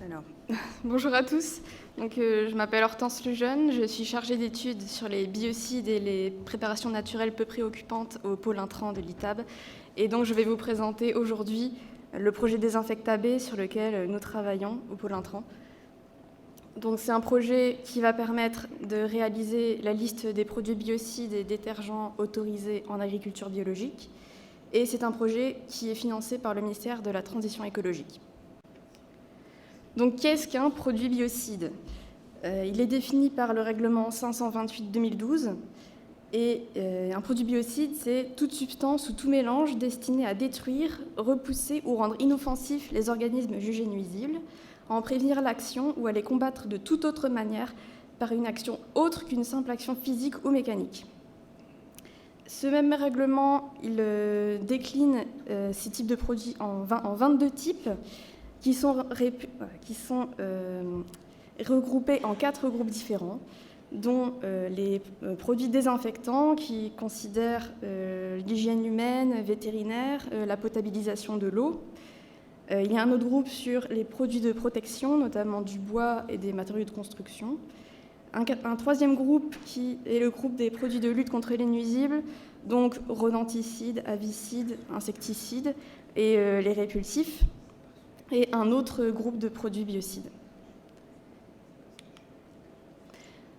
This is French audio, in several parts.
Alors, bonjour à tous. Je m'appelle Hortense Lejeune, je suis chargée d'études sur les biocides et les préparations naturelles peu préoccupantes au pôle intrant de l'ITAB. Et donc, je vais vous présenter aujourd'hui le projet Désinfecta B sur lequel nous travaillons au pôle intrant. Donc, c'est un projet qui va permettre de réaliser la liste des produits biocides et détergents autorisés en agriculture biologique. Et c'est un projet qui est financé par le ministère de la Transition écologique. Donc, qu'est-ce qu'un produit biocide ? Il est défini par le règlement 528/2012. Et un produit biocide, c'est toute substance ou tout mélange destiné à détruire, repousser ou rendre inoffensifs les organismes jugés nuisibles, à en prévenir l'action ou à les combattre de toute autre manière par une action autre qu'une simple action physique ou mécanique. Ce même règlement, il décline ces types de produits en 22 types qui sont regroupés en 4 groupes différents, dont les produits désinfectants qui considèrent l'hygiène humaine, vétérinaire, la potabilisation de l'eau. Il y a un autre groupe sur les produits de protection, notamment du bois et des matériaux de construction. Un troisième groupe qui est le groupe des produits de lutte contre les nuisibles, donc rodenticides, avicides, insecticides et les répulsifs. Et un autre groupe de produits biocides.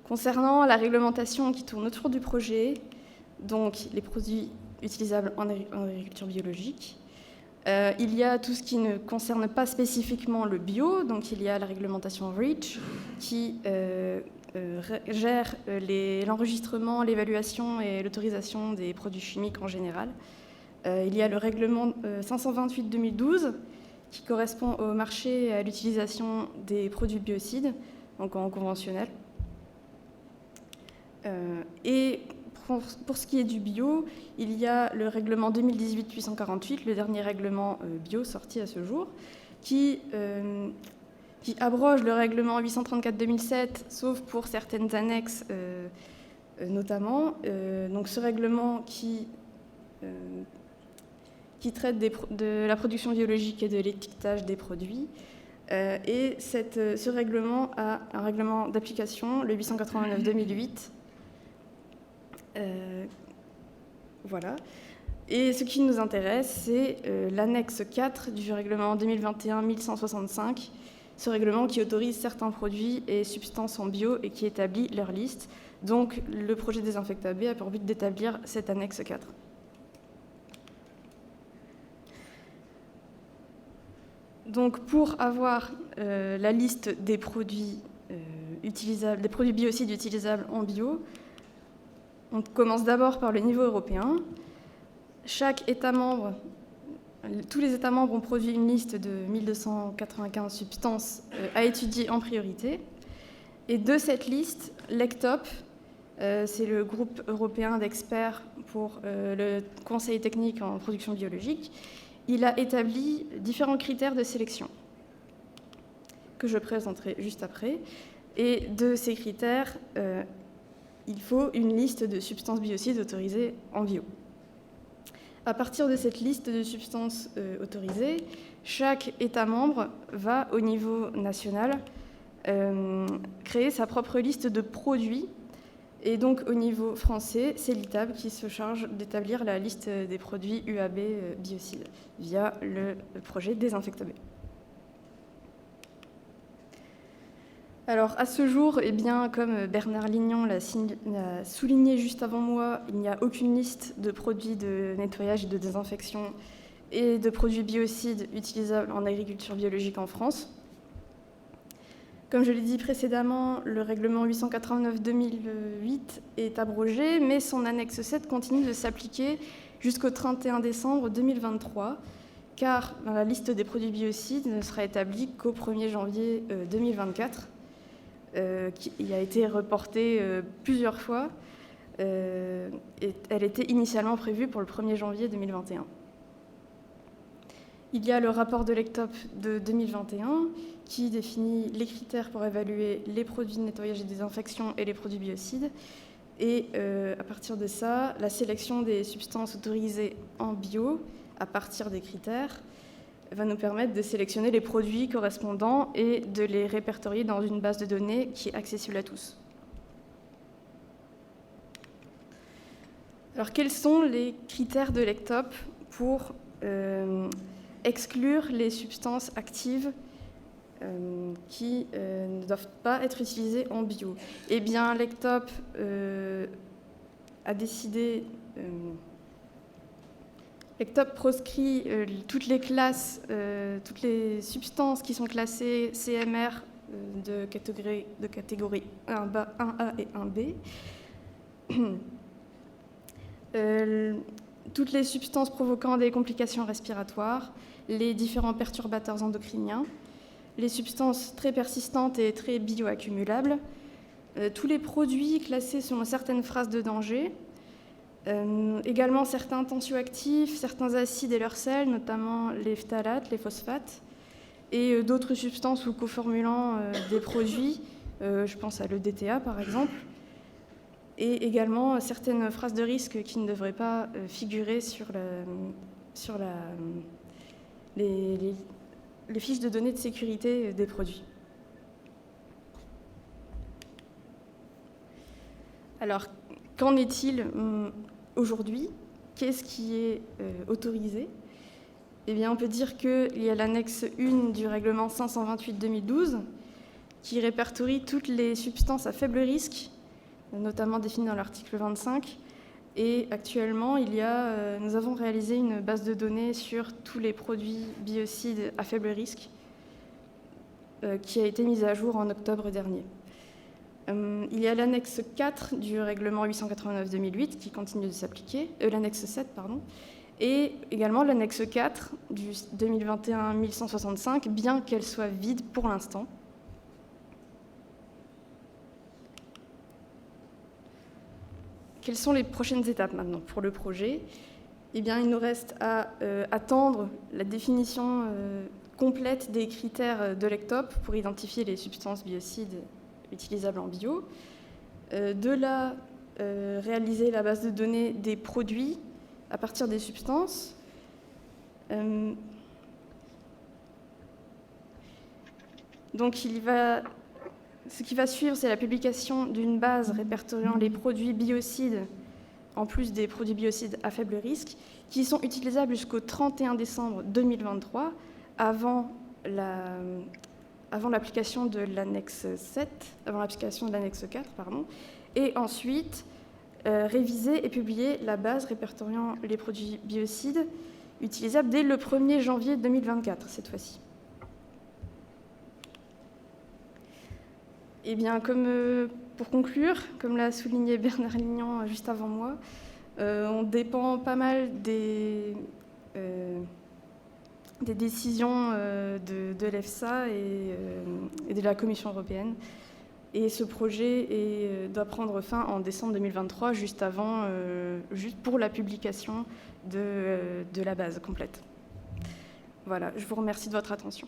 Concernant la réglementation qui tourne autour du projet, donc les produits utilisables en agriculture biologique, il y a tout ce qui ne concerne pas spécifiquement le bio, donc il y a la réglementation REACH qui gère l'enregistrement, l'évaluation et l'autorisation des produits chimiques en général. Il y a le règlement 528/2012 qui correspond au marché et à l'utilisation des produits biocides, donc en conventionnel. Et pour ce qui est du bio, il y a le règlement 2018-848, le dernier règlement bio sorti à ce jour, qui abroge le règlement 834/2007, sauf pour certaines annexes notamment. Donc ce règlement qui traite de la production biologique et de l'étiquetage des produits. Et ce règlement a un règlement d'application, le 889/2008. Voilà. Et ce qui nous intéresse, c'est l'annexe 4 du règlement 2021-1165, ce règlement qui autorise certains produits et substances en bio et qui établit leur liste. Donc, le projet Désinfecta B a pour but d'établir cette annexe 4. Donc, pour avoir la liste des produits utilisables, des produits biocides utilisables en bio, on commence d'abord par le niveau européen. Chaque État membre, tous les États membres ont produit une liste de 1295 substances à étudier en priorité. Et de cette liste, l'ECTOP, c'est le groupe européen d'experts pour le conseil technique en production biologique, il a établi différents critères de sélection que je présenterai juste après. Et de ces critères, il faut une liste de substances biocides autorisées en bio. À partir de cette liste de substances autorisées, chaque État membre va, au niveau national, créer sa propre liste de produits. Et donc, au niveau français, c'est l'ITAB qui se charge d'établir la liste des produits UAB biocides via le projet Désinfecta B. Alors, à ce jour, comme Bernard Lignon l'a souligné juste avant moi, il n'y a aucune liste de produits de nettoyage et de désinfection et de produits biocides utilisables en agriculture biologique en France. Comme je l'ai dit précédemment, le règlement 889/2008 est abrogé, mais son annexe 7 continue de s'appliquer jusqu'au 31 décembre 2023, car la liste des produits biocides ne sera établie qu'au 1er janvier 2024. Qui a été reportée plusieurs fois. Et elle était initialement prévue pour le 1er janvier 2021. Il y a le rapport de l'ECTOP de 2021 qui définit les critères pour évaluer les produits de nettoyage et désinfection et les produits biocides. Et à partir de ça, la sélection des substances autorisées en bio, à partir des critères, va nous permettre de sélectionner les produits correspondants et de les répertorier dans une base de données qui est accessible à tous. Alors, quels sont les critères de l'ECTOP pour exclure les substances actives qui ne doivent pas être utilisées en bio? Eh bien, l'ECTOP a décidé... l'ECTOP proscrit toutes les classes, toutes les substances qui sont classées CMR de catégorie 1A et 1B. Toutes les substances provoquant des complications respiratoires, les différents perturbateurs endocriniens, les substances très persistantes et très bioaccumulables, tous les produits classés selon certaines phrases de danger, également certains tensioactifs, certains acides et leurs sels, notamment les phtalates, les phosphates, et d'autres substances ou coformulants des produits, je pense à l'EDTA par exemple, et également certaines phrases de risque qui ne devraient pas figurer sur les fiches de données de sécurité des produits. Alors, qu'en est-il aujourd'hui? Qu'est-ce qui est autorisé? Eh bien, on peut dire qu'il y a l'annexe 1 du règlement 528/2012 qui répertorie toutes les substances à faible risque, notamment définies dans l'article 25. Et actuellement, nous avons réalisé une base de données sur tous les produits biocides à faible risque qui a été mise à jour en octobre dernier. Il y a l'annexe 4 du règlement 889/2008 qui continue de s'appliquer, l'annexe 7, pardon, et également l'annexe 4 du 2021-1165, bien qu'elle soit vide pour l'instant. Quelles sont les prochaines étapes maintenant pour le projet? Eh bien, il nous reste à attendre la définition complète des critères de l'ECTOP pour identifier les substances biocides utilisables en bio. De là, réaliser la base de données des produits à partir des substances. Donc, ce qui va suivre, c'est la publication d'une base répertoriant les produits biocides, en plus des produits biocides à faible risque, qui sont utilisables jusqu'au 31 décembre 2023, avant l'application de l'annexe 7, avant l'application de l'annexe 4, pardon, et ensuite réviser et publier la base répertoriant les produits biocides utilisables dès le 1er janvier 2024, cette fois-ci. Eh bien, pour conclure, comme l'a souligné Bernard Lignan juste avant moi, on dépend pas mal des décisions de l'EFSA et de la Commission européenne. Et ce projet doit prendre fin en décembre 2023, juste pour la publication de la base complète. Voilà, je vous remercie de votre attention.